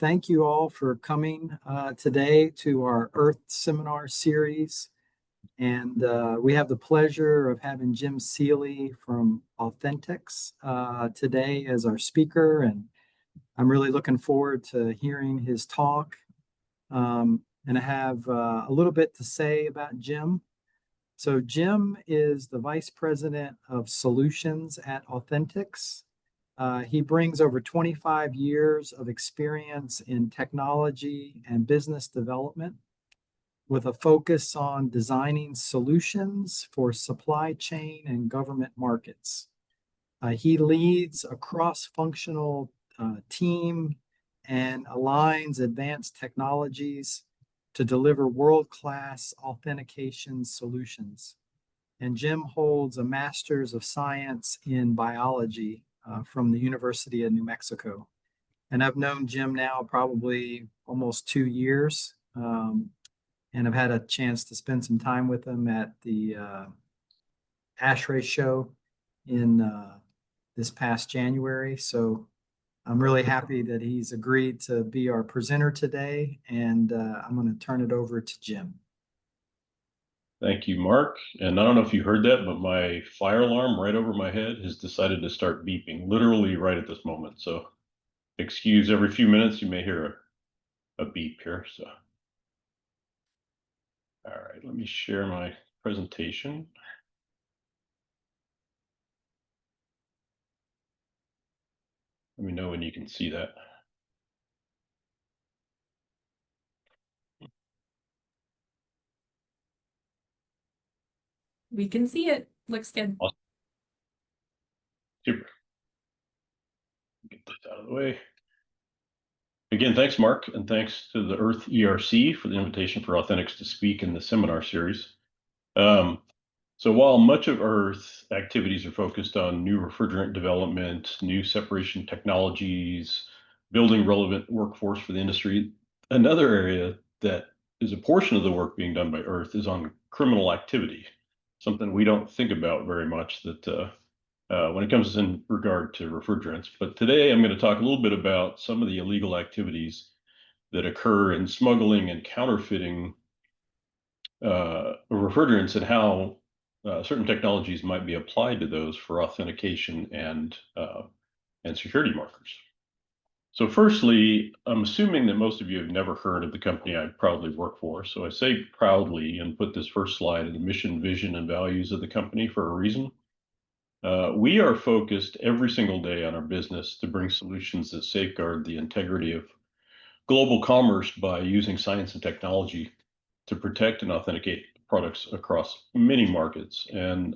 Thank you all for coming today to our Earth Seminar series. And we have the pleasure of having Jim Seeley from Authentics today as our speaker. And I'm really looking forward to hearing his talk. And I have a little bit to say about Jim. So Jim is the Vice President of Solutions at Authentics. He brings over 25 years of experience in technology and business development with a focus on designing solutions for supply chain and government markets. He leads a cross-functional team and aligns advanced technologies to deliver world-class authentication solutions. And Jim holds a Master's of Science in Biology from the University of New Mexico. And I've known Jim now probably almost 2 years. And I've had a chance to spend some time with him at the ASHRAE show in this past January. So I'm really happy that he's agreed to be our presenter today. And I'm going to turn it over to Jim. Thank you, Mark. And I don't know if you heard that, but my fire alarm right over my head has decided to start beeping literally right at this moment. So excuse every few minutes, you may hear a beep here. So, all right, let me share my presentation. Let me know when you can see that. We can see it. Looks good. Awesome. Super. Get this out of the way. Again, thanks, Mark, and thanks to the Earth ERC for the invitation for Authentics to speak in the seminar series. So while much of Earth activities are focused on new refrigerant development, new separation technologies, building relevant workforce for the industry, another area that is a portion of the work being done by Earth is on criminal activity, something we don't think about very much that when it comes in regard to refrigerants. But today I'm going to talk a little bit about some of the illegal activities that occur in smuggling and counterfeiting refrigerants and how certain technologies might be applied to those for authentication and security markers. So firstly, I'm assuming that most of you have never heard of the company I proudly work for. So I say proudly and put this first slide in the mission, vision, and values of the company for a reason. We are focused every single day on our business to bring solutions that safeguard the integrity of global commerce by using science and technology to protect and authenticate products across many markets. And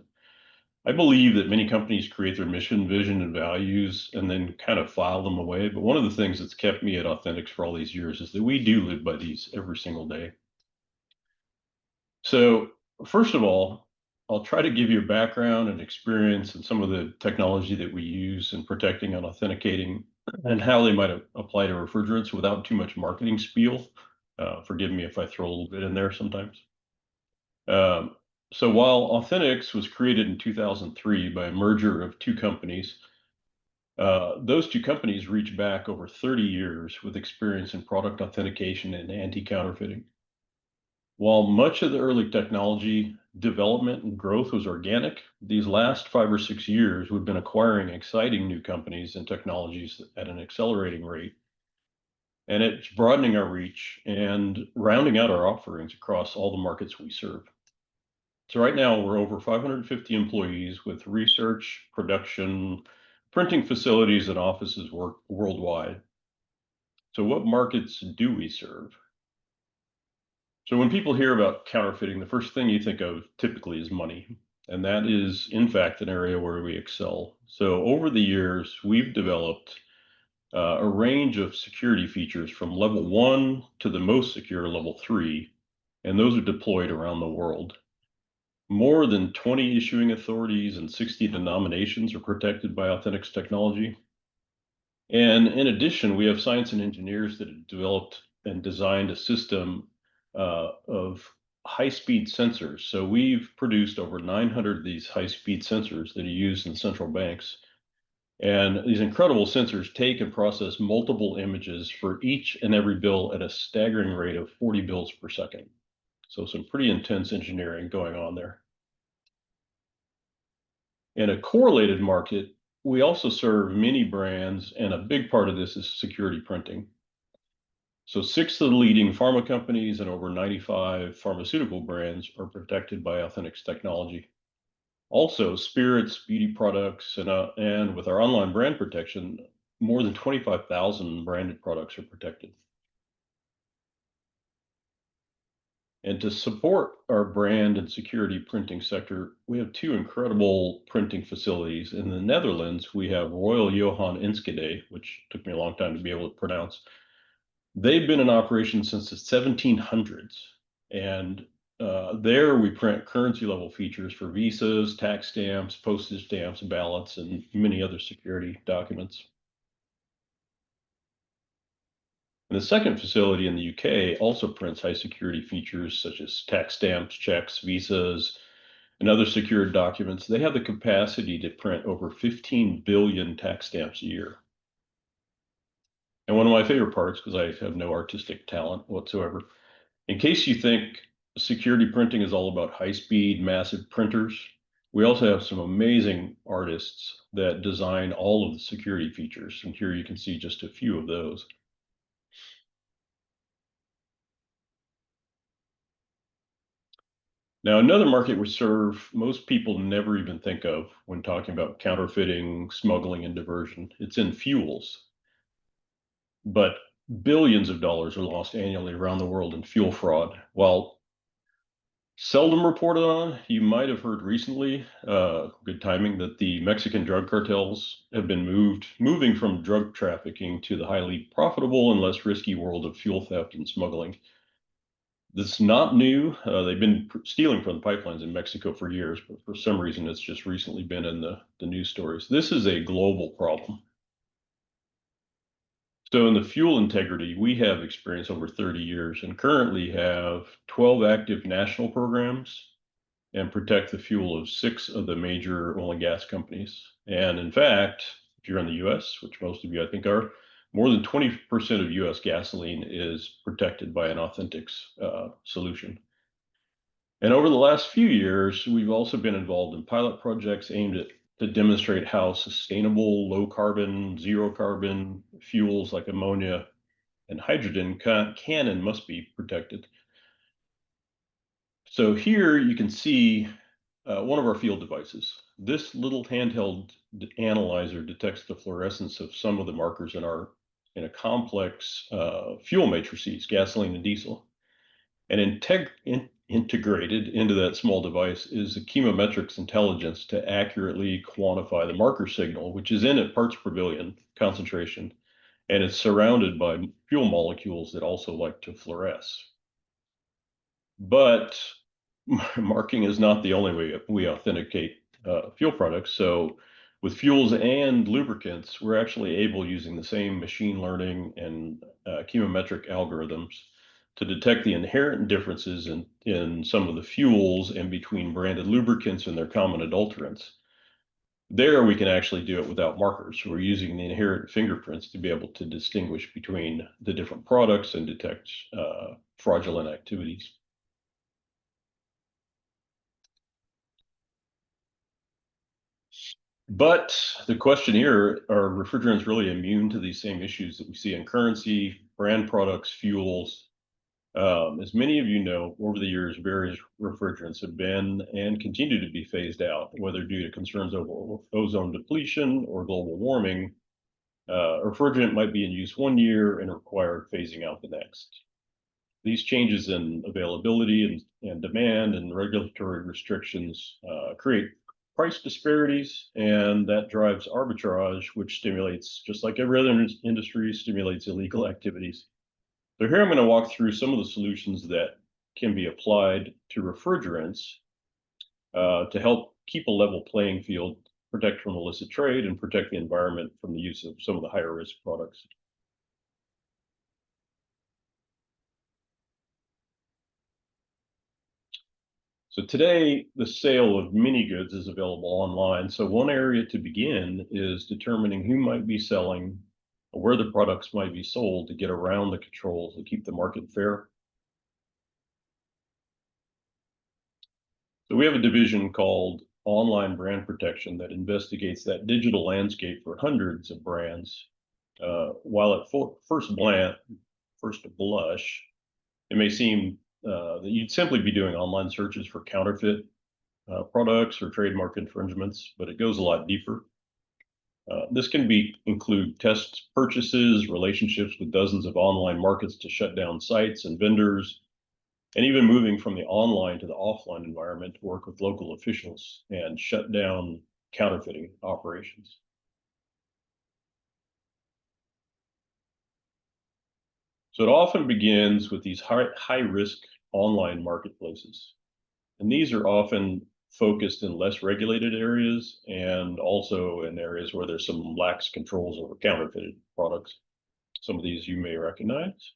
I believe that many companies create their mission, vision, and values and then kind of file them away. But one of the things that's kept me at Authentics for all these years is that we do live by these every single day. So first of all, I'll try to give you a background and experience and some of the technology that we use in protecting and authenticating and how they might apply to refrigerants without too much marketing spiel. Forgive me if I throw a little bit in there sometimes. So while Authentics was created in 2003 by a merger of two companies, those two companies reach back over 30 years with experience in product authentication and anti-counterfeiting. While much of the early technology development and growth was organic, these last 5 or 6 years we've been acquiring exciting new companies and technologies at an accelerating rate. And it's broadening our reach and rounding out our offerings across all the markets we serve. So right now we're over 550 employees with research, production, printing facilities and offices worldwide. So what markets do we serve? So when people hear about counterfeiting, the first thing you think of typically is money. And that is, in fact, an area where we excel. So over the years, we've developed a range of security features from level 1 to the most secure level 3, and those are deployed around the world. More than 20 issuing authorities and 60 denominations are protected by Authentics technology. And in addition, we have science and engineers that have developed and designed a system of high-speed sensors. So we've produced over 900 of these high-speed sensors that are used in central banks And these incredible sensors take and process multiple images for each and every bill at a staggering rate of 40 bills per second. So some pretty intense engineering going on there. In a correlated market, we also serve many brands, and a big part of this is security printing. So 6 of the leading pharma companies and over 95 pharmaceutical brands are protected by Authentics technology. Also, spirits, beauty products, and with our online brand protection, more than 25,000 branded products are protected. And to support our brand and security printing sector, we have 2 incredible printing facilities. In the Netherlands, we have Royal Johan Enschede, which took me a long time to be able to pronounce. They've been in operation since the 1700s. And there we print currency level features for visas, tax stamps, postage stamps, ballots, and many other security documents. And the second facility in the UK also prints high security features such as tax stamps, checks, visas, and other secured documents. They have the capacity to print over 15 billion tax stamps a year. And one of my favorite parts, because I have no artistic talent whatsoever, in case you think security printing is all about high speed, massive printers, we also have some amazing artists that design all of the security features. And here you can see just a few of those. Now, another market we serve, most people never even think of when talking about counterfeiting, smuggling, and diversion. It's in fuels. But billions of dollars are lost annually around the world in fuel fraud. While seldom reported on, you might have heard recently, good timing, that the Mexican drug cartels have been moving from drug trafficking to the highly profitable and less risky world of fuel theft and smuggling. This is not new. They've been stealing from the pipelines in Mexico for years, but for some reason, it's just recently been in the news stories. This is a global problem. So in the fuel integrity, we have experience over 30 years and currently have 12 active national programs and protect the fuel of 6 of the major oil and gas companies. And in fact, if you're in the US, which most of you I think are, more than 20% of US gasoline is protected by an Authentics solution. And over the last few years, we've also been involved in pilot projects aimed at to demonstrate how sustainable, low carbon, zero carbon fuels like ammonia and hydrogen can and must be protected. So here you can see one of our field devices. This little handheld analyzer detects the fluorescence of some of the markers in a complex fuel matrices, gasoline and diesel. And integrated into that small device is a chemometrics intelligence to accurately quantify the marker signal, which is in at parts per billion concentration, and it's surrounded by fuel molecules that also like to fluoresce. But marking is not the only way we authenticate fuel products. So with fuels and lubricants, we're actually able, using the same machine learning and chemometric algorithms, to detect the inherent differences in some of the fuels and between branded lubricants and their common adulterants. There, we can actually do it without markers. We're using the inherent fingerprints to be able to distinguish between the different products and detect fraudulent activities. But the question here, are refrigerants really immune to these same issues that we see in currency, brand products, fuels? As many of you know, over the years, various refrigerants have been and continue to be phased out, whether due to concerns over ozone depletion or global warming. Refrigerant might be in use one year and require phasing out the next. These changes in availability and demand and regulatory restrictions create price disparities, and that drives arbitrage, which stimulates, just like every other industry, stimulates illegal activities. So here I'm going to walk through some of the solutions that can be applied to refrigerants to help keep a level playing field, protect from illicit trade, and protect the environment from the use of some of the higher risk products. So today, the sale of mini goods is available online. So one area to begin is determining who might be selling or where the products might be sold to get around the controls to keep the market fair. So we have a division called Online Brand Protection that investigates that digital landscape for hundreds of brands. While at first blush, it may seem that you'd simply be doing online searches for counterfeit products or trademark infringements, but it goes a lot deeper. This can include test purchases, relationships with dozens of online markets to shut down sites and vendors, and even moving from the online to the offline environment to work with local officials and shut down counterfeiting operations. So it often begins with these high risk online marketplaces. And these are often focused in less regulated areas and also in areas where there's some lax controls over counterfeited products. Some of these you may recognize.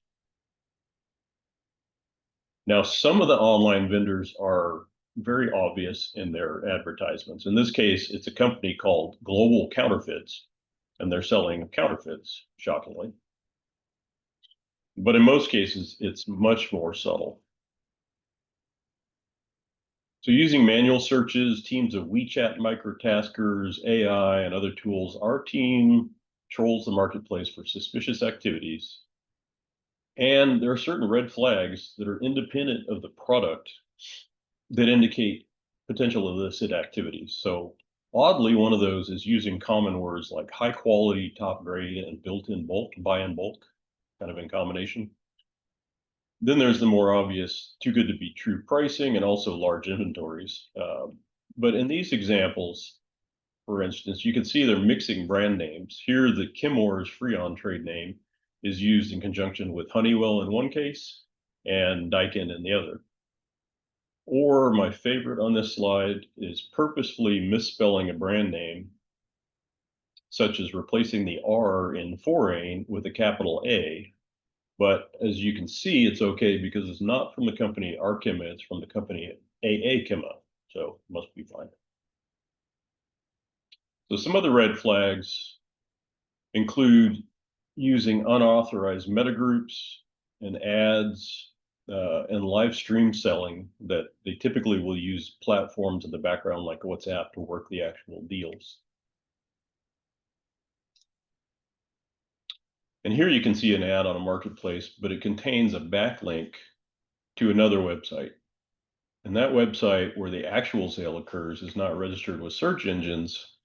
Now, some of the online vendors are very obvious in their advertisements. In this case, it's a company called Global Counterfeits, and they're selling counterfeits, shockingly. But in most cases, it's much more subtle. So using manual searches, teams of WeChat microtaskers, AI, and other tools, our team trolls the marketplace for suspicious activities. And there are certain red flags that are independent of the product that indicate potential illicit activities. So oddly, one of those is using common words like high quality, top grade, and built in bulk, buy in bulk, kind of in combination. Then there's the more obvious too good to be true pricing and also large inventories. But in these examples, for instance, you can see they're mixing brand names. Here, the Chemours Freon trade name is used in conjunction with Honeywell in one case and Daikin in the other. Or my favorite on this slide is purposefully misspelling a brand name, such as replacing the R in Forain with a capital A. But as you can see, it's okay because it's not from the company Arkema, it's from the company AA Chema, so it must be fine. So some other red flags include using unauthorized metagroups and ads and live stream selling that they typically will use platforms in the background like WhatsApp to work the actual deals. And here you can see an ad on a marketplace, but it contains a backlink to another website. And that website where the actual sale occurs is not registered with search engines,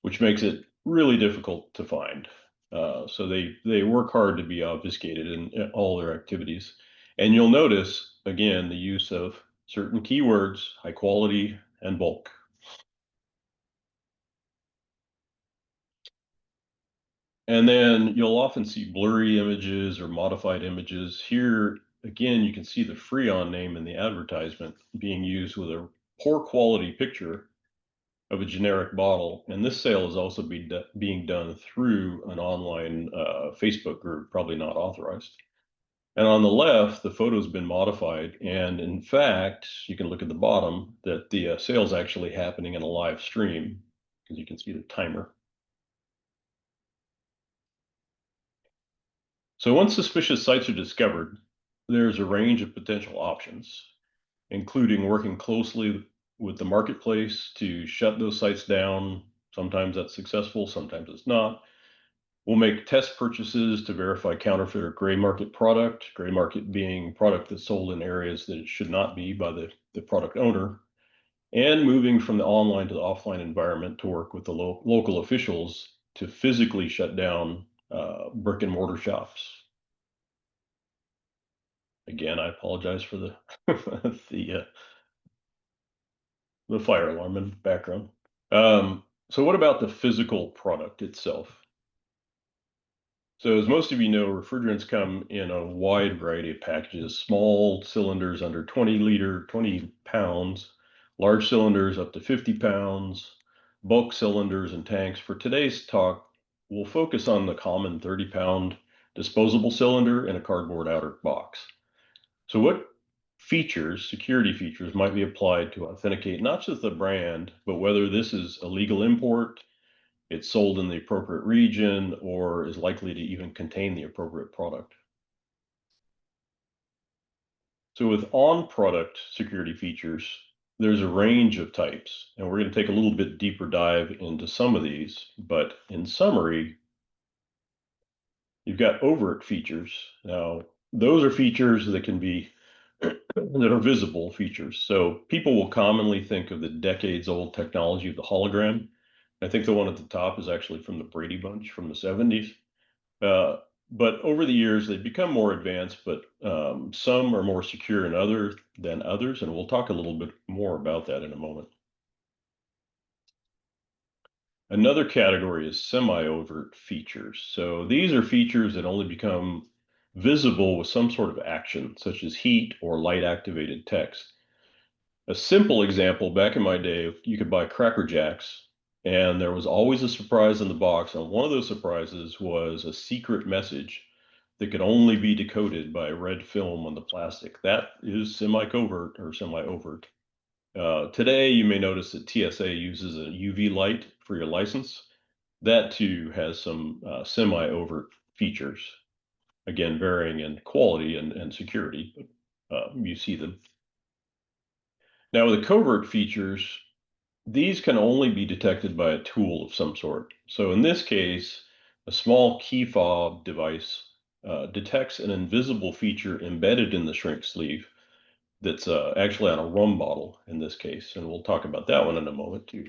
which makes it really difficult to find. So they work hard to be obfuscated in all their activities. And you'll notice, again, the use of certain keywords, high quality and bulk. And then you'll often see blurry images or modified images. Here, again, you can see the Freon name in the advertisement being used with a poor quality picture of a generic bottle. And this sale is also being done through an online Facebook group, probably not authorized. And on the left, the photo's been modified. And in fact, you can look at the bottom that the sale's actually happening in a live stream because you can see the timer. So once suspicious sites are discovered, there's a range of potential options, including working closely with the marketplace to shut those sites down. Sometimes that's successful, sometimes it's not. We'll make test purchases to verify counterfeit or gray market product, gray market being product that's sold in areas that it should not be by the product owner, and moving from the online to the offline environment to work with the local officials to physically shut down brick and mortar shops. Again, I apologize for the the fire alarm in the background. So what about the physical product itself? So as most of you know, refrigerants come in a wide variety of packages, small cylinders under 20 pounds, large cylinders up to 50 pounds, bulk cylinders and tanks. For today's talk, we'll focus on the common 30-pound disposable cylinder in a cardboard outer box. So what features, security features, might be applied to authenticate not just the brand, but whether this is a legal import, it's sold in the appropriate region, or is likely to even contain the appropriate product. So with on-product security features, there's a range of types, and we're going to take a little bit deeper dive into some of these, but in summary, you've got overt features. Now, those are features that can be that are visible features. So people will commonly think of the decades-old technology of the hologram. I think the one at the top is actually from the Brady Bunch from the 70s. But over the years, they've become more advanced, but some are more secure than others, and we'll talk a little bit more about that in a moment. Another category is semi-overt features. So these are features that only become visible with some sort of action, such as heat or light-activated text. A simple example, back in my day, you could buy Cracker Jacks, and there was always a surprise in the box, and one of those surprises was a secret message that could only be decoded by red film on the plastic. That is semi-covert or semi-overt. Today, you may notice that TSA uses a UV light for your license. That too has some semi-overt features, again, varying in quality and security, but you see them. Now, the covert features, these can only be detected by a tool of some sort. So in this case, a small key fob device detects an invisible feature embedded in the shrink sleeve that's actually on a rum bottle in this case. And we'll talk about that one in a moment too.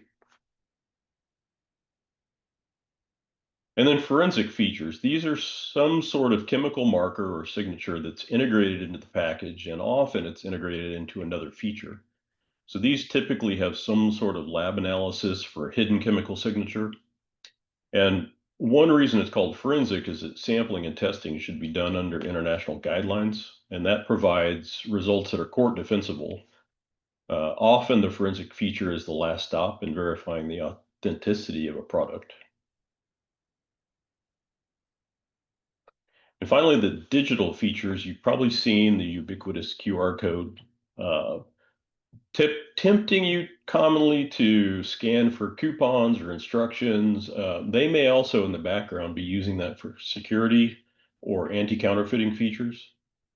And then forensic features. These are some sort of chemical marker or signature that's integrated into the package, and often it's integrated into another feature. So these typically have some sort of lab analysis for a hidden chemical signature. And one reason it's called forensic is that sampling and testing should be done under international guidelines, and that provides results that are court defensible. Often the forensic feature is the last stop in verifying the authenticity of a product. And finally, the digital features, you've probably seen the ubiquitous QR code, uh, tempting you commonly to scan for coupons or instructions. They may also in the background be using that for security or anti-counterfeiting features.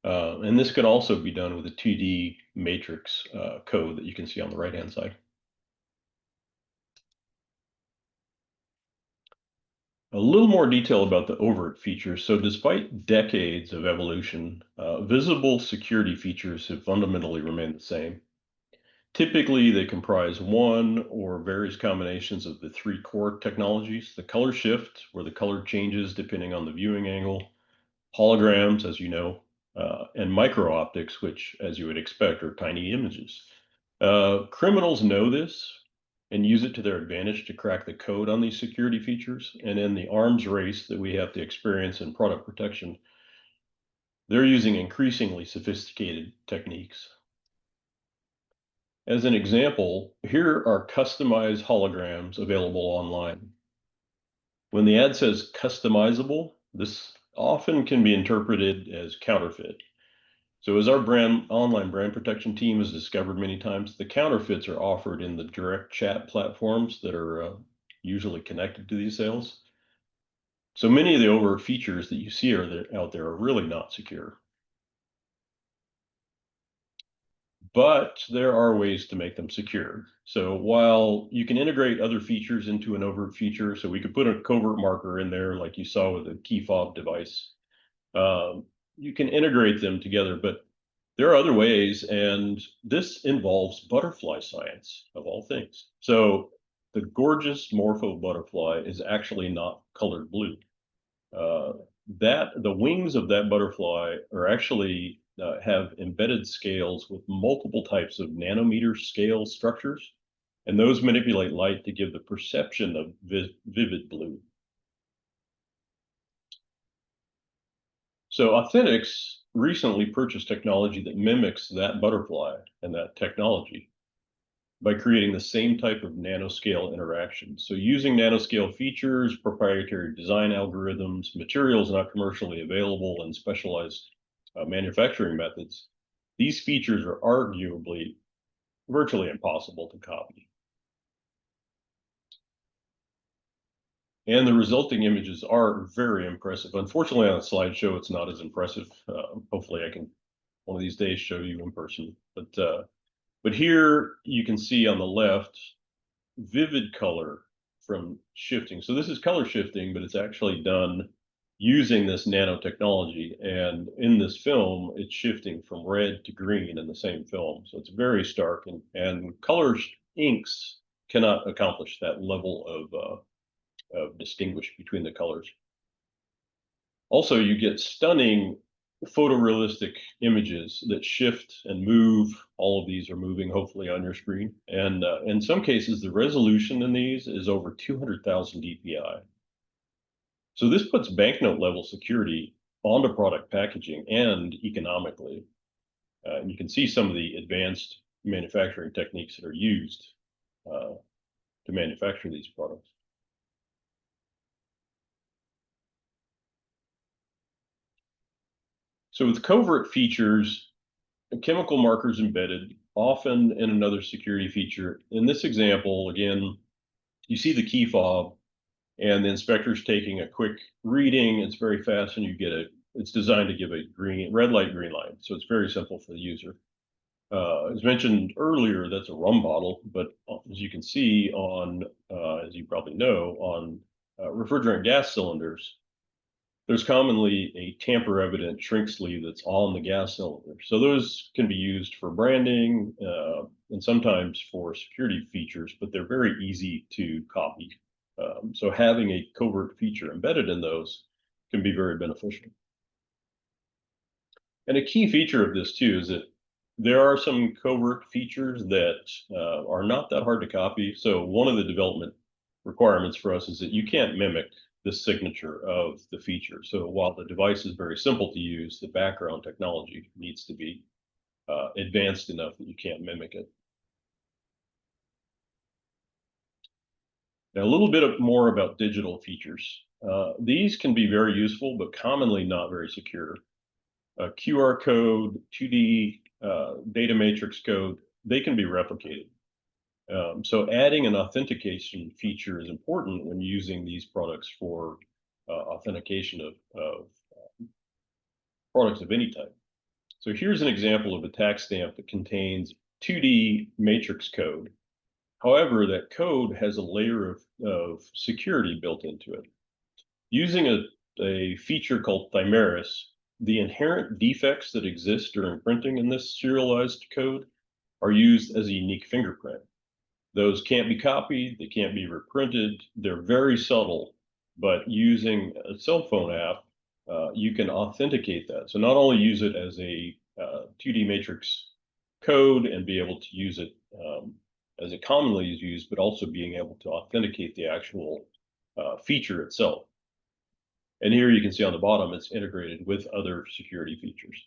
And this could also be done with a 2D matrix code that you can see on the right-hand side. A little more detail about the overt features. So despite decades of evolution, visible security features have fundamentally remained the same. Typically, they comprise one or various combinations of the three core technologies: the color shift, where the color changes depending on the viewing angle, holograms, as you know, and micro optics, which, as you would expect, are tiny images. Criminals know this and use it to their advantage to crack the code on these security features. And in the arms race that we have to experience in product protection, they're using increasingly sophisticated techniques. As an example, here are customized holograms available online. When the ad says customizable, this often can be interpreted as counterfeit. So as our online brand protection team has discovered many times, the counterfeits are offered in the direct chat platforms that are usually connected to these sales. So many of the overt features that you see out there are really not secure. But there are ways to make them secure. So while you can integrate other features into an overt feature, so we could put a covert marker in there like you saw with the key fob device, you can integrate them together, but there are other ways, and this involves butterfly science of all things. So the gorgeous Morpho butterfly is actually not colored blue. The wings of that butterfly are actually have embedded scales with multiple types of nanometer scale structures, and those manipulate light to give the perception of vivid blue. So Authentics recently purchased technology that mimics that butterfly and that technology by creating the same type of nanoscale interaction. So using nanoscale features, proprietary design algorithms, materials not commercially available, and specialized manufacturing methods, these features are arguably virtually impossible to copy. And the resulting images are very impressive. Unfortunately, on a slideshow, it's not as impressive. Hopefully I can one of these days show you in person. But here you can see on the left, vivid color from shifting. So this is color shifting, but it's actually done using this nanotechnology. And in this film, it's shifting from red to green in the same film. So it's very stark, and colors inks cannot accomplish that level of distinguish between the colors. Also, you get stunning photorealistic images that shift and move. All of these are moving, hopefully, on your screen. And in some cases, the resolution in these is over 200,000 dpi. So this puts banknote level security onto product packaging and economically. And you can see some of the advanced manufacturing techniques that are used to manufacture these products. So with covert features, chemical markers embedded, often in another security feature. In this example, again, you see the key fob, and the inspector's taking a quick reading. It's very fast, and it's designed to give a red light, green light. So it's very simple for the user. As mentioned earlier, that's a rum bottle, but as you can see as you probably know, on refrigerant gas cylinders, there's commonly a tamper-evident shrink sleeve that's on the gas cylinder. So those can be used for branding and sometimes for security features, but they're very easy to copy. So having a covert feature embedded in those can be very beneficial. And a key feature of this too is that there are some covert features that are not that hard to copy. So one of the development requirements for us is that you can't mimic the signature of the feature. So while the device is very simple to use, the background technology needs to be advanced enough that you can't mimic it. Now, a little bit more about digital features. These can be very useful, but commonly not very secure. QR code, 2D data matrix code, they can be replicated. So adding an authentication feature is important when using these products for authentication of products of any type. So here's an example of a tax stamp that contains 2D matrix code. However, that code has a layer of security built into it. Using a feature called Thimerus, the inherent defects that exist during printing in this serialized code are used as a unique fingerprint. Those can't be copied, they can't be reprinted, they're very subtle, but using a cell phone app, you can authenticate that. So not only use it as a 2D matrix code and be able to use it as it commonly is used, but also being able to authenticate the actual feature itself. And here you can see on the bottom, it's integrated with other security features.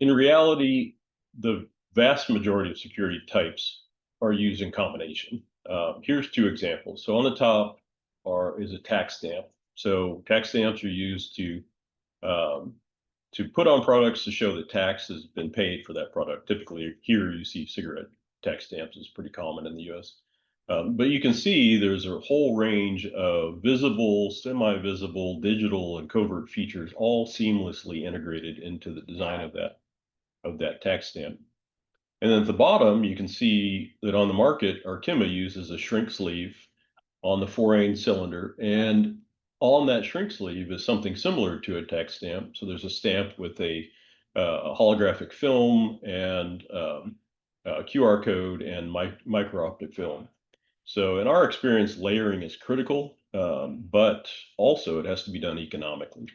In reality, the vast majority of security types are used in combination. Here's two examples. So on the top is a tax stamp. So tax stamps are used to put on products to show that tax has been paid for that product. Typically, here you see cigarette tax stamps is pretty common in the US. But you can see there's a whole range of visible, semi-visible, digital, and covert features all seamlessly integrated into the design of that tax stamp. And then at the bottom, you can see that on the market, Arkema uses a shrink sleeve on the 4A cylinder. And on that shrink sleeve is something similar to a tax stamp. So there's a stamp with a holographic film and a QR code and micro-optic film. So in our experience, layering is critical, but also it has to be done economically.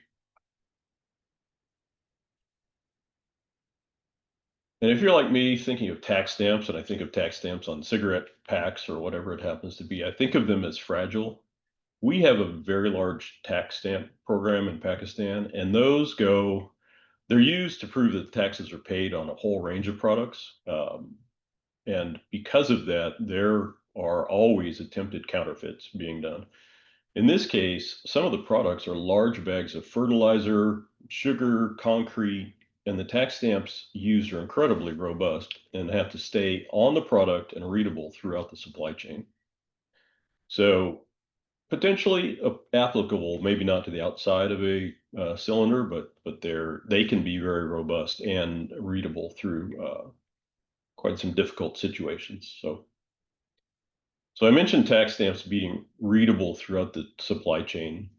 And if you're like me thinking of tax stamps, and I think of tax stamps on cigarette packs or whatever it happens to be, I think of them as fragile. We have a very large tax stamp program in Pakistan, and they're used to prove that taxes are paid on a whole range of products. And because of that, there are always attempted counterfeits being done. In this case, some of the products are large bags of fertilizer, sugar, concrete, and the tax stamps used are incredibly robust and have to stay on the product and readable throughout the supply chain. So potentially applicable, maybe not to the outside of a cylinder, but they can be very robust and readable through quite some difficult situations. So I mentioned tax stamps being readable throughout the supply chain.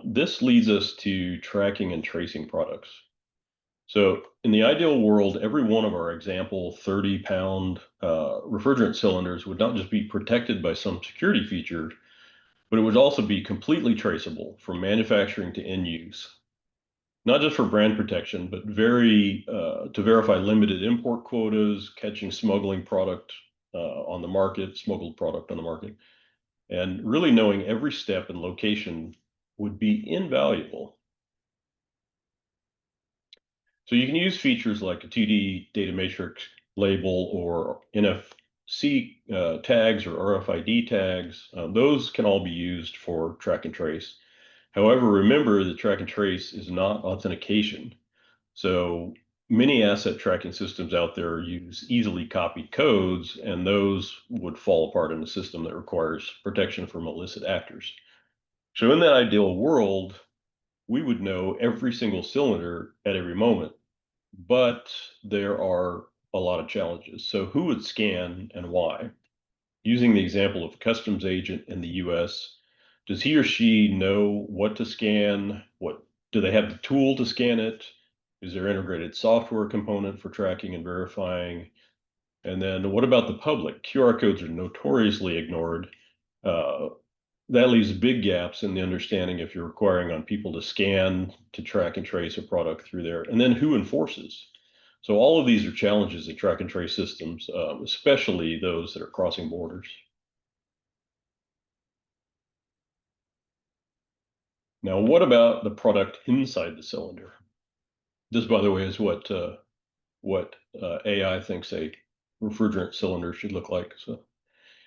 This leads us to tracking and tracing products. So in the ideal world, every one of our example 30-pound refrigerant cylinders would not just be protected by some security feature, but it would also be completely traceable from manufacturing to end use. Not just for brand protection, but to verify limited import quotas, catching smuggling product on the market, smuggled product on the market, and really knowing every step and location would be invaluable. So you can use features like a 2D data matrix label or NFC tags or RFID tags. Those can all be used for track and trace. However, remember that track and trace is not authentication. So many asset tracking systems out there use easily copied codes, and those would fall apart in a system that requires protection from illicit actors. So in that ideal world, we would know every single cylinder at every moment, but there are a lot of challenges. So who would scan and why? Using the example of a customs agent in the US, does he or she know what to scan? Do they have the tool to scan it? Is there integrated software component for tracking and verifying? And then what about the public? QR codes are notoriously ignored. That leaves big gaps in the understanding if you're requiring on people to scan to track and trace a product through there. And then who enforces? So all of these are challenges in track and trace systems, especially those that are crossing borders. Now, what about the product inside the cylinder? This, by the way, is what AI thinks a refrigerant cylinder should look like. So,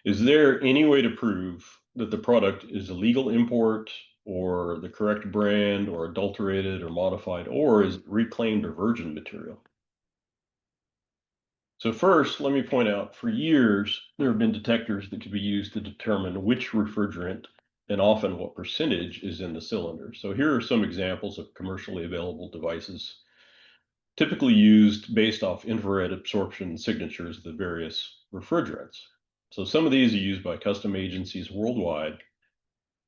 is there any way to prove that the product is a legal import or the correct brand or adulterated or modified, or is it reclaimed or virgin material? So first, let me point out, for years, there have been detectors that could be used to determine which refrigerant and often what percentage is in the cylinder. So here are some examples of commercially available devices, typically used based off infrared absorption signatures of the various refrigerants. So some of these are used by custom agencies worldwide.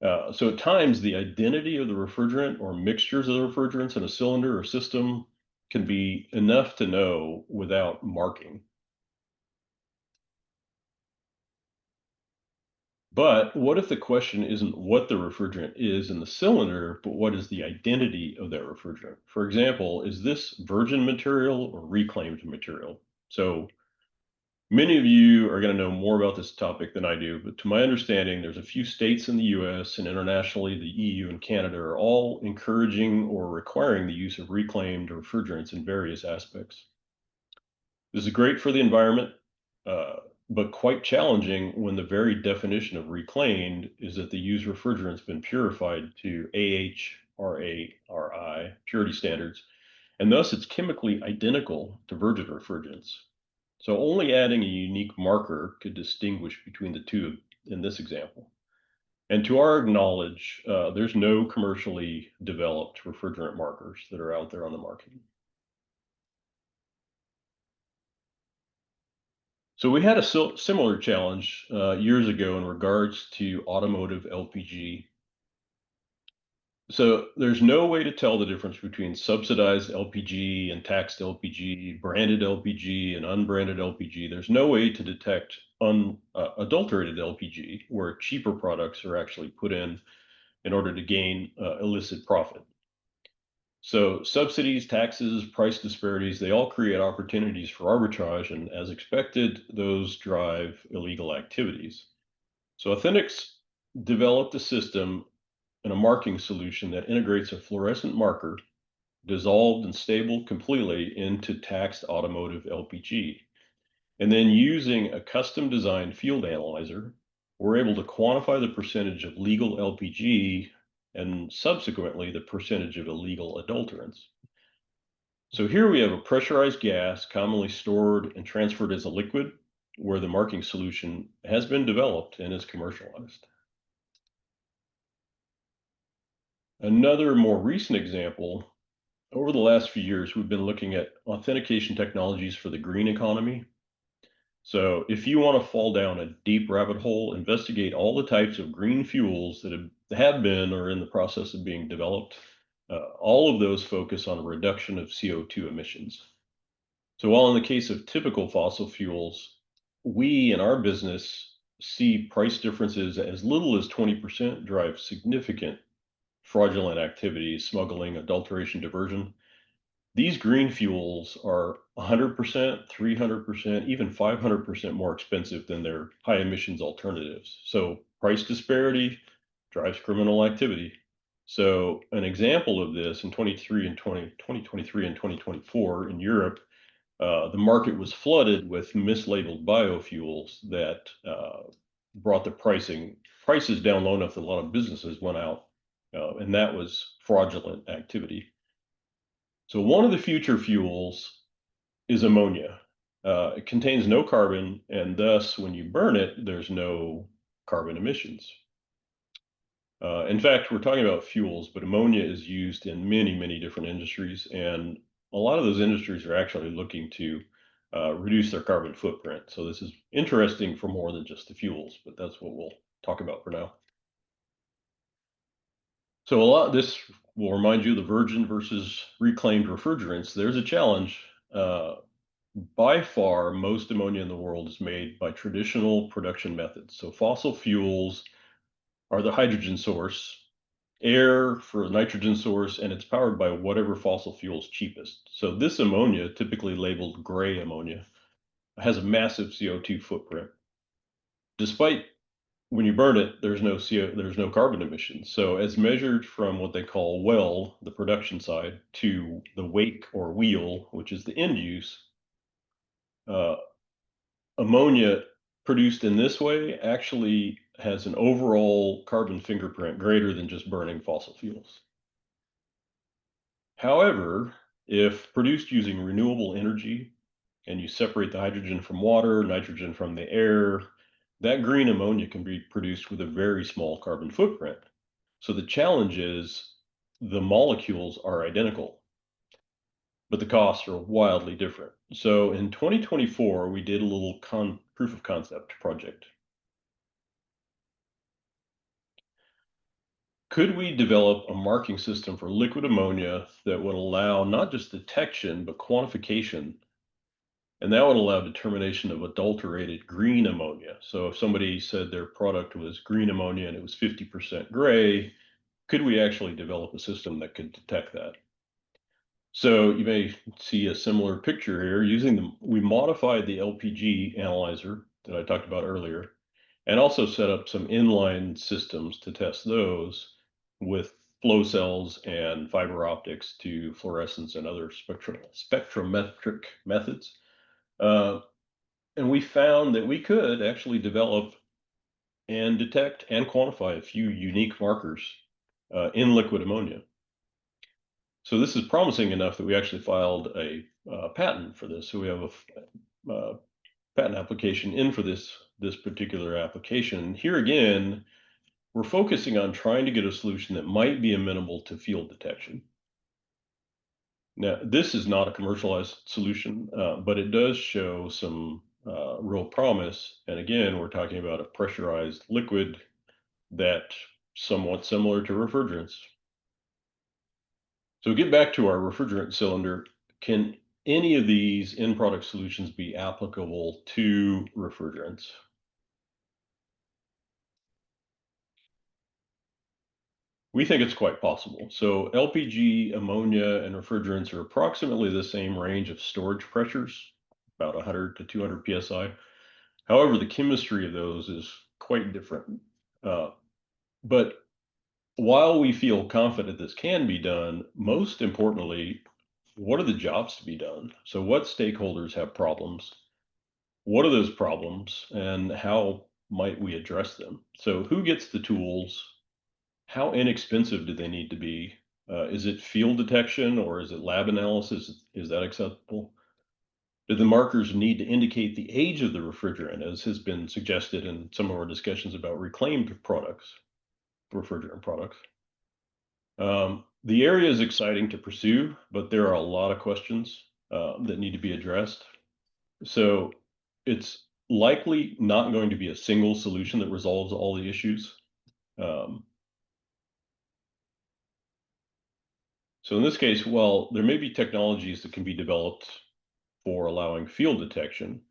So at times, the identity of the refrigerant or mixtures of the refrigerants in a cylinder or system can be enough to know without marking. But what if the question isn't what the refrigerant is in the cylinder, but what is the identity of that refrigerant? For example, is this virgin material or reclaimed material? So many of you are going to know more about this topic than I do, but to my understanding, there's a few states in the US and internationally, the EU and Canada are all encouraging or requiring the use of reclaimed refrigerants in various aspects. This is great for the environment, but quite challenging when the very definition of reclaimed is that the used refrigerant's been purified to AHRARI purity standards, and thus it's chemically identical to virgin refrigerants. So only adding a unique marker could distinguish between the two in this example. And to our knowledge, there's no commercially developed refrigerant markers that are out there on the market. So we had a similar challenge years ago in regards to automotive LPG. So there's no way to tell the difference between subsidized LPG and taxed LPG, branded LPG and unbranded LPG. There's no way to detect adulterated LPG, where cheaper products are actually put in order to gain illicit profit. So subsidies, taxes, price disparities, they all create opportunities for arbitrage, and as expected, those drive illegal activities. So Authentics developed a system and a marking solution that integrates a fluorescent marker, dissolved and stable completely into taxed automotive LPG. And then using a custom designed field analyzer we're able to quantify the percentage of legal LPG and subsequently the percentage of illegal adulterants. So here we have a pressurized gas commonly stored and transferred as a liquid, where the marking solution has been developed and is commercialized. Another more recent example, over the last few years, we've been looking at authentication technologies for the green economy. So if you want to fall down a deep rabbit hole, investigate all the types of green fuels that have been or in the process of being developed. All of those focus on a reduction of CO2 emissions. So while in the case of typical fossil fuels, we in our business see price differences as little as 20% drive significant fraudulent activities, smuggling, adulteration, diversion. These green fuels are 100%, 300%, even 500% more expensive than their high emissions alternatives. So price disparity drives criminal activity. So an example of this in 2023 and 2024 in Europe, the market was flooded with mislabeled biofuels that brought the prices down low enough that a lot of businesses went out, and that was fraudulent activity. So one of the future fuels is ammonia. It contains no carbon, and thus, when you burn it, there's no carbon emissions. In fact, we're talking about fuels, but ammonia is used in many, many different industries, and a lot of those industries are actually looking to reduce their carbon footprint. So this is interesting for more than just the fuels, but that's what we'll talk about for now. So a lot this will remind you of the virgin versus reclaimed refrigerants. There's a challenge. By far, most ammonia in the world is made by traditional production methods. So fossil fuels are the hydrogen source, air for the nitrogen source, and it's powered by whatever fossil fuel is cheapest. So this ammonia, typically labeled gray ammonia, has a massive CO2 footprint. Despite when you burn it, there's no carbon emissions. So as measured from what they call well, the production side, to the wake or wheel, which is the end use, ammonia produced in this way actually has an overall carbon fingerprint greater than just burning fossil fuels. However, if produced using renewable energy and you separate the hydrogen from water, nitrogen from the air, that green ammonia can be produced with a very small carbon footprint. So the challenge is the molecules are identical, but the costs are wildly different. So in 2024, we did a little proof of concept project. Could we develop a marking system for liquid ammonia that would allow not just detection, but quantification? And that would allow determination of adulterated green ammonia. So if somebody said their product was green ammonia and it was 50% gray, could we actually develop a system that could detect that? So you may see a similar picture here. We modified the LPG analyzer that I talked about earlier, and also set up some inline systems to test those with flow cells and fiber optics to fluorescence and other spectrometric methods. And we found that we could actually develop and detect and quantify a few unique markers in liquid ammonia. So this is promising enough that we actually filed a patent for this. So we have a patent application in for this particular application. Here again, we're focusing on trying to get a solution that might be amenable to field detection. Now, this is not a commercialized solution, but it does show some real promise. And again, we're talking about a pressurized liquid that's somewhat similar to refrigerants. So get back to our refrigerant cylinder. Can any of these end product solutions be applicable to refrigerants? We think it's quite possible. So LPG, ammonia, and refrigerants are approximately the same range of storage pressures, about 100 to 200 psi. However, the chemistry of those is quite different. But while we feel confident this can be done, most importantly, what are the jobs to be done? So what stakeholders have problems? What are those problems, and how might we address them? So who gets the tools? How inexpensive do they need to be? Is it field detection or is it lab analysis? Is that acceptable? Do the markers need to indicate the age of the refrigerant, as has been suggested in some of our discussions about reclaimed products, refrigerant products? The area is exciting to pursue, but there are a lot of questions that need to be addressed. So it's likely not going to be a single solution that resolves all the issues. Um, so in this case, while there may be technologies that can be developed for allowing field detection,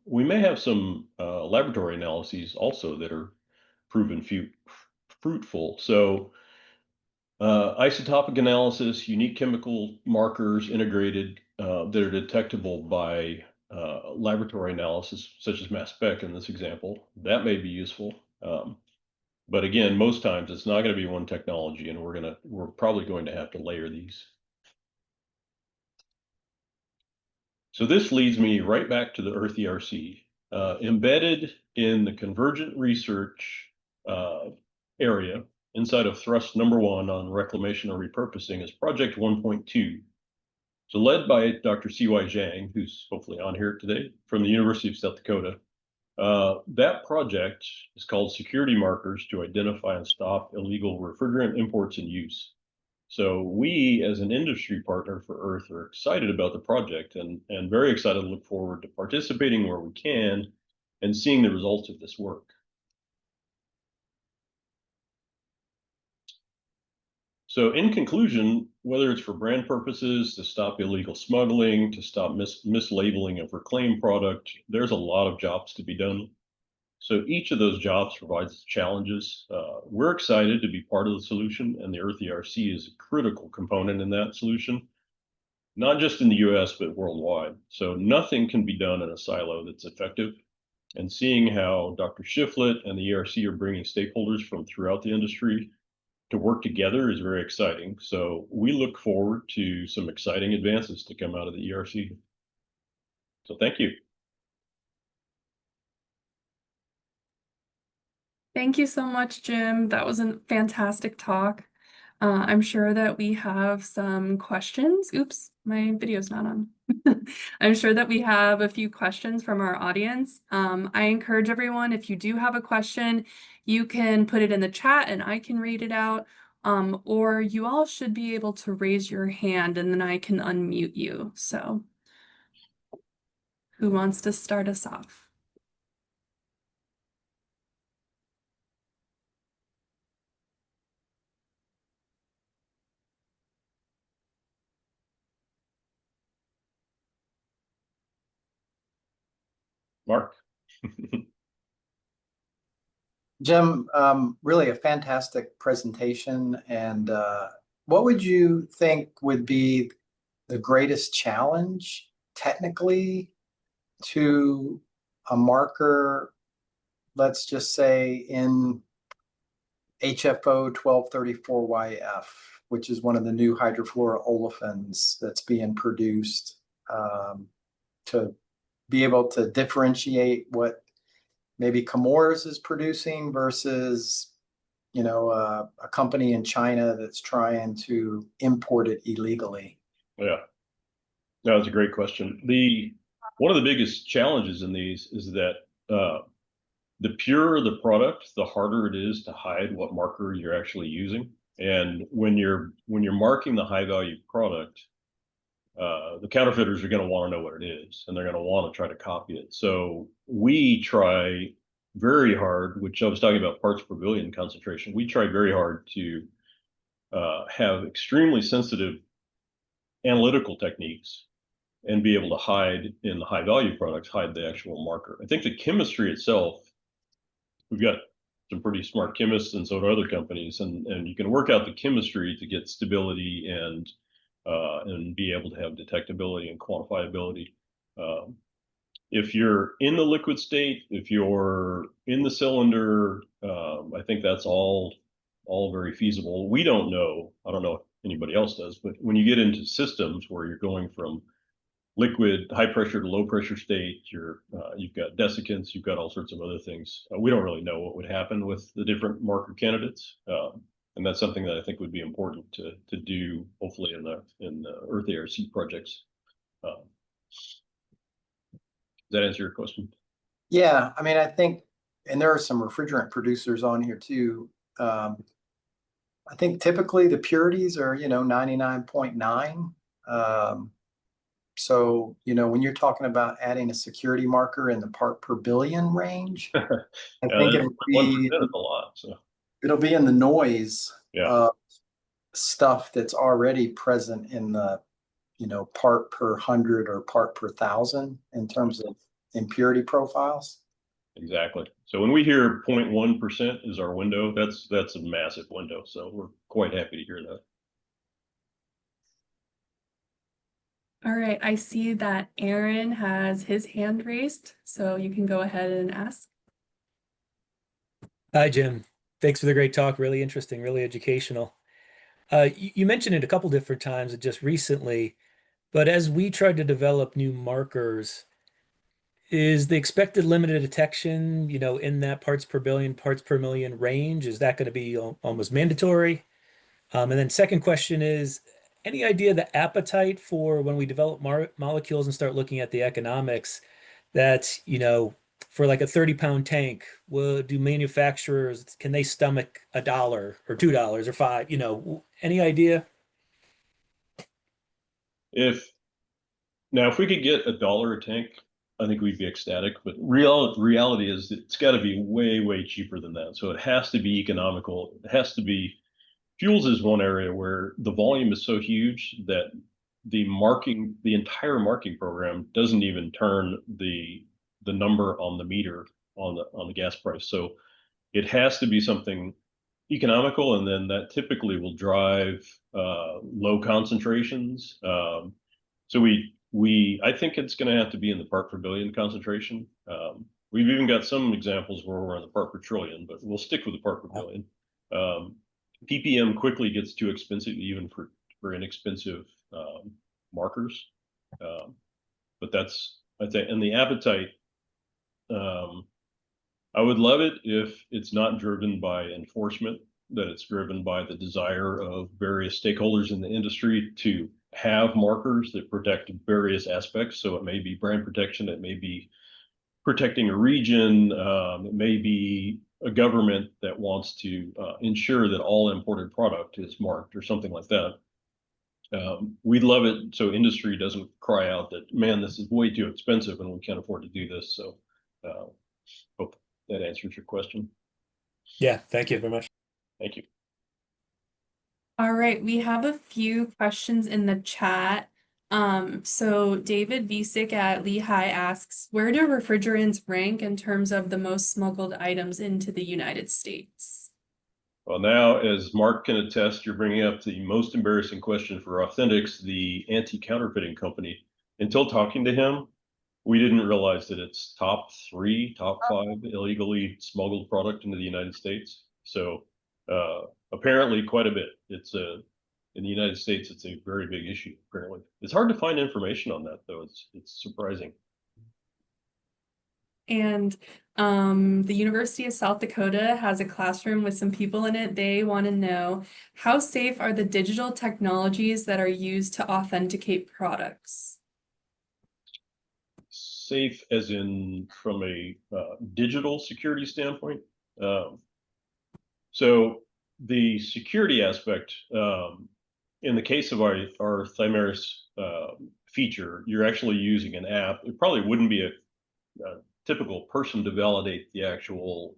we may have some laboratory analyses also that are proven fruitful. So isotopic analysis, unique chemical markers integrated that are detectable by laboratory analysis, such as mass spec in this example, that may be useful. But again, most times it's not going to be one technology, and we're probably going to have to layer these. So this leads me right back to the Earth ERC. Embedded in the convergent research area inside of thrust number 1 on reclamation or repurposing is project 1.2. So led by Dr. C.Y. Zhang, who's hopefully on here today from the University of South Dakota. That project is called Security Markers to Identify and Stop Illegal Refrigerant Imports and Use. So we, as an industry partner for Earth, are excited about the project and very excited to look forward to participating where we can and seeing the results of this work. So in conclusion, whether it's for brand purposes, to stop illegal smuggling, to stop mislabeling of reclaimed product, there's a lot of jobs to be done. So each of those jobs provides challenges. We're excited to be part of the solution, and the Earth ERC is a critical component in that solution, not just in the US, but worldwide. So nothing can be done in a silo that's effective. And seeing how Dr. Shiflett and the ERC are bringing stakeholders from throughout the industry to work together is very exciting. So we look forward to some exciting advances to come out of the ERC. So thank you. Thank you so much, Jim. That was a fantastic talk. I'm sure that we have some questions. Oops, my video's not on. I'm sure that we have a few questions from our audience. I encourage everyone, if you do have a question, you can put it in the chat and I can read it out. Or you all should be able to raise your hand and then I can unmute you. So who wants to start us off? Mark. Jim, really a fantastic presentation. And what would you think would be the greatest challenge technically to a marker, let's just say in HFO 1234YF, which is one of the new hydrofluoroolefins that's being produced, to be able to differentiate what maybe Chemours is producing versus, you know, a company in China that's trying to import it illegally? Yeah, that was a great question. One of the biggest challenges in these is that the purer the product, the harder it is to hide what marker you're actually using. And when you're marking the high value product, the counterfeiters are going to want to know what it is, and they're going to want to try to copy it. So we try very hard, which I was talking about parts per billion concentration. We try very hard to have extremely sensitive analytical techniques and be able to hide in the high value products, hide the actual marker. I think the chemistry itself, we've got some pretty smart chemists and so do other companies, and you can work out the chemistry to get stability and be able to have detectability and quantifiability. If you're in the liquid state, if you're in the cylinder, I think that's all very feasible. We don't know, I don't know if anybody else does, but when you get into systems where you're going from liquid, high pressure to low pressure state. You've got desiccants, you've got all sorts of other things. We don't really know what would happen with the different marker candidates, and that's something that I think would be important to do, hopefully in the Earth ARC projects. Does that answer your question? Yeah, I mean, I think, and there are some refrigerant producers on here too. I think typically the purities are, 99.9. So, when you're talking about adding a security marker in the part per billion range, I think it'll 1% is a lot. So it'll be in the noise yeah, of stuff that's already present in the, part per 100 or part per 1,000 in terms of impurity profiles. exactly. So when we hear 0.1% is our window, that's a massive window. So we're quite happy to hear that. All right, I see that Aaron has his hand raised, so you can go ahead and ask. Hi, Jim. Thanks for the great talk. Really interesting, really educational. You mentioned it a couple different times just recently, but as we tried to develop new markers, is the expected limit of detection, in that parts per billion, parts per million range, is that going to be almost mandatory? And then second question is, any idea the appetite for when we develop molecules and start looking at the economics that, for like a 30-pound tank, do manufacturers, can they stomach $1 or $2 or $5? Any idea? If we could get $1 a tank, I think we'd be ecstatic. But reality is it's got to be way, way cheaper than that. So it has to be economical. It has to be. Fuels is one area where the volume is so huge that the entire marking program doesn't even turn the number on the meter on the gas price. So it has to be something economical, and then that typically will drive low concentrations. So I think it's going to have to be in the part per billion concentration. We've even got some examples where we're in the part per trillion, but we'll stick with the part per billion. ppm quickly gets too expensive even for inexpensive markers. But that's, I think, and the appetite, I would love it if it's not driven by enforcement, that it's driven by the desire of various stakeholders in the industry to have markers that protect various aspects. So it may be brand protection, it may be protecting a region, it may be a government that wants to ensure that all imported product is marked or something like that. We'd love it so industry doesn't cry out that, man, this is way too expensive and we can't afford to do this. So hope that answers your question. Yeah, thank you very much. Thank you. All right, we have a few questions in the chat. So David Visick at Lehigh asks, where do refrigerants rank in terms of the most smuggled items into the United States? Well, now, as Mark can attest, you're bringing up the most embarrassing question for Authentics, the anti-counterfeiting company. Until talking to him, we didn't realize that it's top 5 illegally smuggled product into the United States. So apparently quite a bit. It's in the United States, it's a very big issue, apparently. It's hard to find information on that, though. It's surprising. And the University of South Dakota has a classroom with some people in it. They want to know, how safe are the digital technologies that are used to authenticate products? Safe as in from a digital security standpoint. So the security aspect, in the case of our Thymeris feature, you're actually using an app. It probably wouldn't be a typical person to validate the actual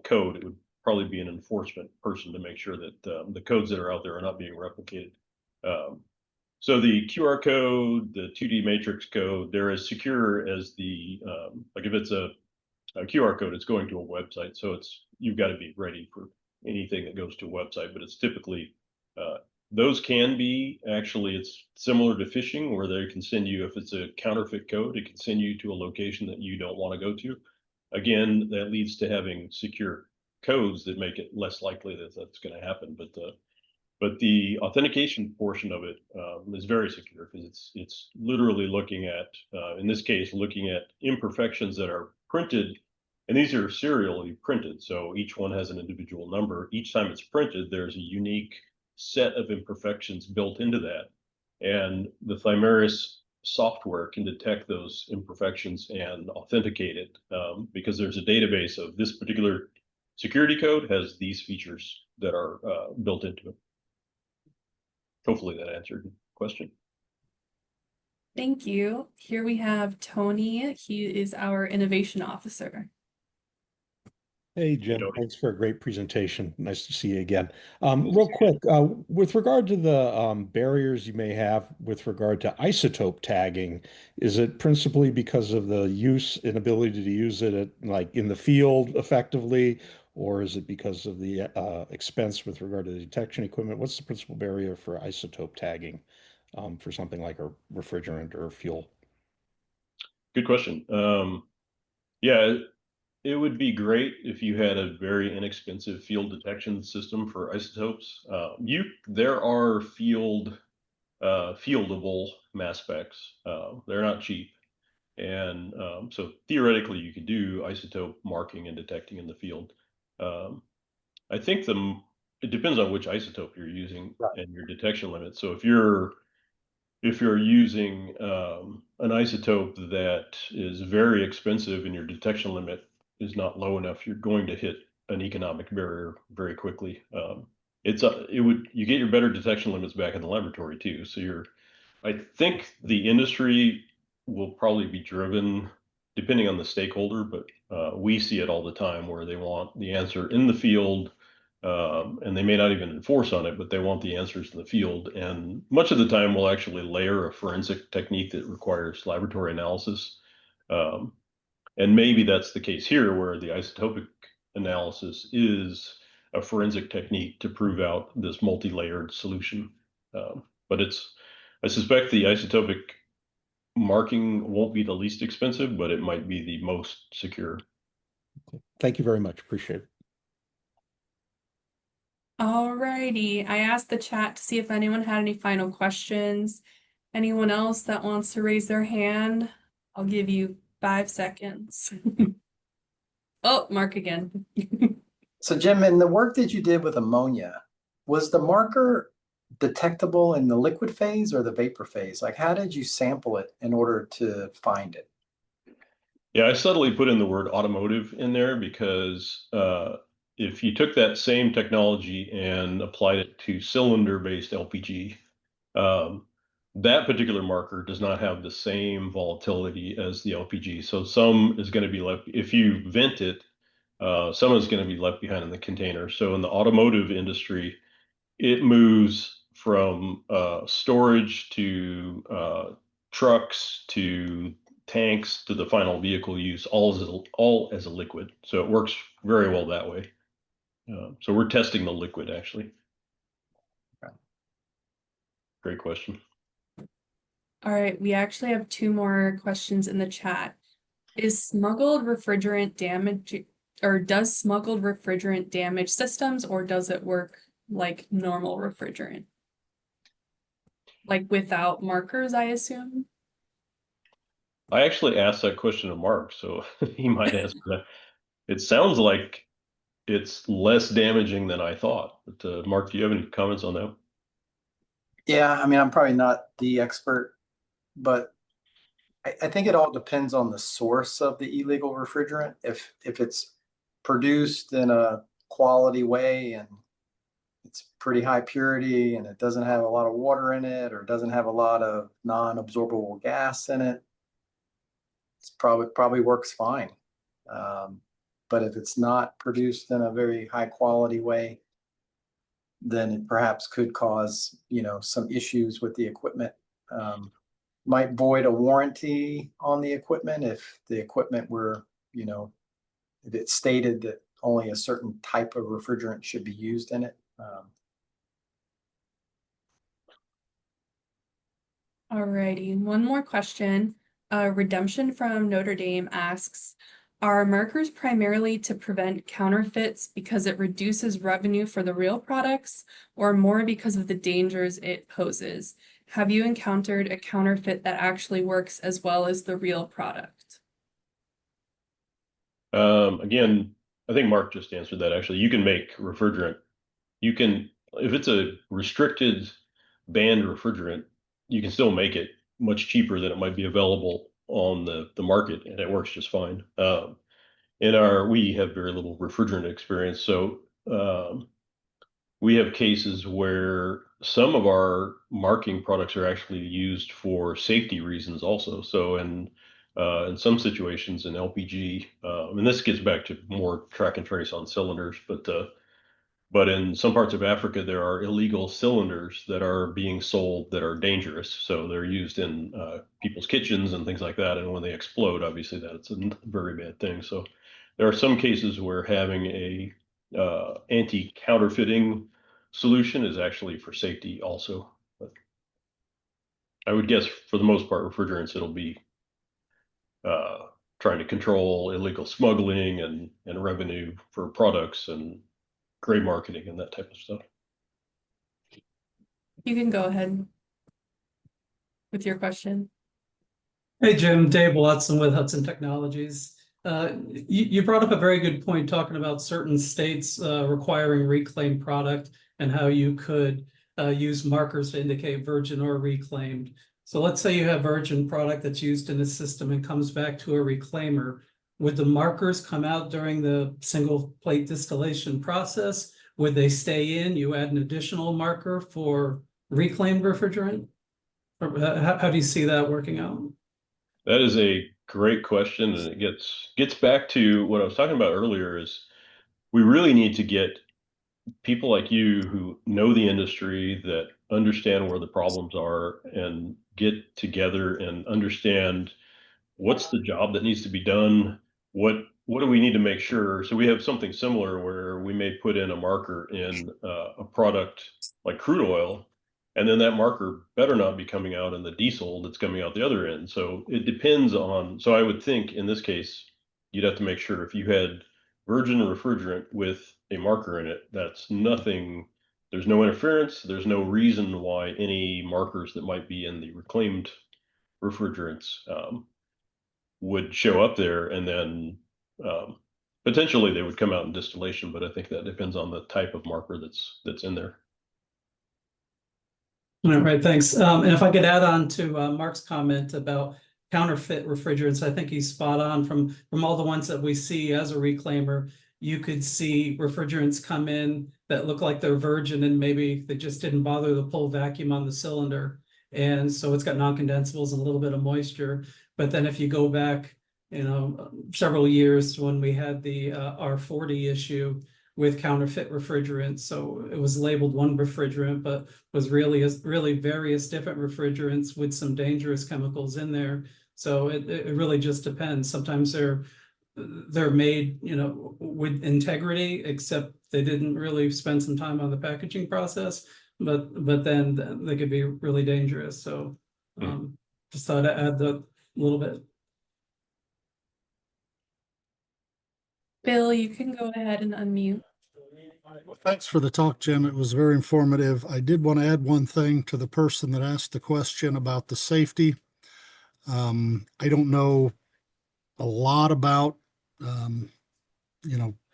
code. It would probably be an enforcement person to make sure that the codes that are out there are not being replicated. So the QR code, the 2D matrix code, they're as secure as the like if it's a QR code, it's going to a website. So you've got to be ready for anything that goes to a website, but it's typically those can be actually, it's similar to phishing where they can send you, if it's a counterfeit code, it can send you to a location that you don't want to go to. Again, that leads to having secure codes that make it less likely that that's going to happen. But But the authentication portion of it is very secure because it's literally looking at, in this case, looking at imperfections that are printed, and these are serially printed. So each one has an individual number. Each time it's printed, there's a unique set of imperfections built into that. And the Thimerus software can detect those imperfections and authenticate it because there's a database of this particular security code has these features that are built into it. Hopefully that answered the question. Thank you. Here we have Tony. He is our innovation officer. Hey, Jim, Tony. thanks for a great presentation. Nice to see you again. Real quick, with regard to the barriers you may have with regard to isotope tagging, is it principally because of the inability to use it in the field effectively, or is it because of the expense with regard to the detection equipment? What's the principal barrier for isotope tagging for something like a refrigerant or fuel? Good question. Yeah, it would be great if you had a very inexpensive field detection system for isotopes. There are fieldable mass specs. They're not cheap, and so theoretically you could do isotope marking and detecting in the field. I think it depends on which isotope you're using and your detection limit. So if you're using an isotope that is very expensive and your detection limit is not low enough, you're going to hit an economic barrier very quickly. You get your better detection limits back in the laboratory too. So I think the industry will probably be driven depending on the stakeholder, but we see it all the time where they want the answer in the field. And they may not even enforce on it, but they want the answers in the field. And much of the time, we'll actually layer a forensic technique that requires laboratory analysis. And maybe that's the case here, where the isotopic analysis is a forensic technique to prove out this multi-layered solution. But I suspect the isotopic marking won't be the least expensive, but it might be the most secure. Thank you very much. Appreciate it. Alrighty, I asked the chat to see if anyone had any final questions. Anyone else that wants to raise their hand? I'll give you 5 seconds. Oh, Mark again. So Jim, in the work that you did with ammonia, was the marker detectable in the liquid phase or the vapor phase? Like, how did you sample it in order to find it? Yeah, I subtly put in the word automotive in there because if you took that same technology and applied it to cylinder-based LPG, that particular marker does not have the same volatility as the LPG. So some is going to be left, if you vent it, some is going to be left behind in the container. So in the automotive industry, it moves from storage to trucks to tanks to the final vehicle use, all as a liquid. So it works very well that way. So we're testing the liquid actually. Okay. Great question. All right, we actually have 2 more questions in the chat. Is smuggled refrigerant damage, or does smuggled refrigerant damage systems, or does it work like normal refrigerant? Like without markers, I assume? I actually asked that question to Mark, so he might answer that. It sounds like it's less damaging than I thought. But Mark, do you have any comments on that? Yeah, I mean, I'm probably not the expert, but I think it all depends on the source of the illegal refrigerant. If it's produced in a quality way and it's pretty high purity and it doesn't have a lot of water in it or doesn't have a lot of non-absorbable gas in it, it's probably works fine. But if it's not produced in a very high quality way, then it perhaps could cause, some issues with the equipment. Might void a warranty on the equipment if the equipment were, if it stated that only a certain type of refrigerant should be used in it. Alrighty, one more question. Redemption from Notre Dame asks, Are markers primarily to prevent counterfeits because it reduces revenue for the real products, or more because of the dangers it poses? Have you encountered a counterfeit that actually works as well as the real product? Again, I think Mark just answered that. Actually, you can make refrigerant. You can, if it's a restricted banned refrigerant, you can still make it much cheaper than it might be available on the market, and it works just fine. We have very little refrigerant experience, so we have cases where some of our marking products are actually used for safety reasons also. So in some situations in LPG, and this gets back to more track and trace on cylinders, but in some parts of Africa, there are illegal cylinders that are being sold that are dangerous. So they're used in people's kitchens and things like that. And when they explode, obviously that's a very bad thing. So there are some cases where having a anti-counterfeiting solution is actually for safety also. But I would guess for the most part, refrigerants, it'll be trying to control illegal smuggling and revenue for products and gray marketing and that type of stuff. You can go ahead with your question. Hey, Jim, Dave Watson with Hudson Technologies. You brought up a very good point talking about certain states requiring reclaimed product and how you could use markers to indicate virgin or reclaimed. So let's say you have virgin product that's used in the system and comes back to a reclaimer. Would the markers come out during the single plate distillation process? Would they stay in? You add an additional marker for reclaimed refrigerant? Or how do you see that working out? That is a great question, and it gets back to what I was talking about earlier. Is we really need to get people like you who know the industry, that understand where the problems are, and get together and understand what's the job that needs to be done. What do we need to make sure? So we have something similar where we may put in a marker in a product like crude oil, and then that marker better not be coming out in the diesel that's coming out the other end. So it depends on, so I would think in this case, you'd have to make sure if you had virgin refrigerant with a marker in it, that's nothing, there's no interference, there's no reason why any markers that might be in the reclaimed refrigerants would show up there, and then potentially they would come out in distillation, but I think that depends on the type of marker that's in there. All right, thanks. And if I could add on to Mark's comment about counterfeit refrigerants, I think he's spot on. From all the ones that we see as a reclaimer, you could see refrigerants come in that look like they're virgin, and maybe they just didn't bother to pull vacuum on the cylinder. And so it's got non-condensables and a little bit of moisture. But then if you go back, several years when we had the R40 issue with counterfeit refrigerants, so it was labeled one refrigerant, but was really various different refrigerants with some dangerous chemicals in there. So it really just depends. Sometimes they're made, with integrity, except they didn't really spend some time on the packaging process. But then they could be really dangerous. So just thought I'd add that a little bit. Bill, you can go ahead and unmute. Well, thanks for the talk, Jim. It was very informative. I did want to add one thing to the person that asked the question about the safety. I don't know a lot about,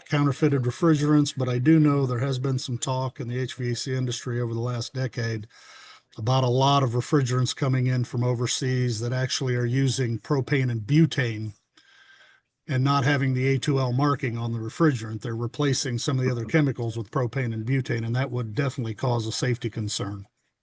counterfeited refrigerants, but I do know there has been some talk in the HVAC industry over the last decade about a lot of refrigerants coming in from overseas that actually are using propane and butane and not having the A2L marking on the refrigerant. They're replacing some of the other chemicals with propane and butane, and that would definitely cause a safety concern.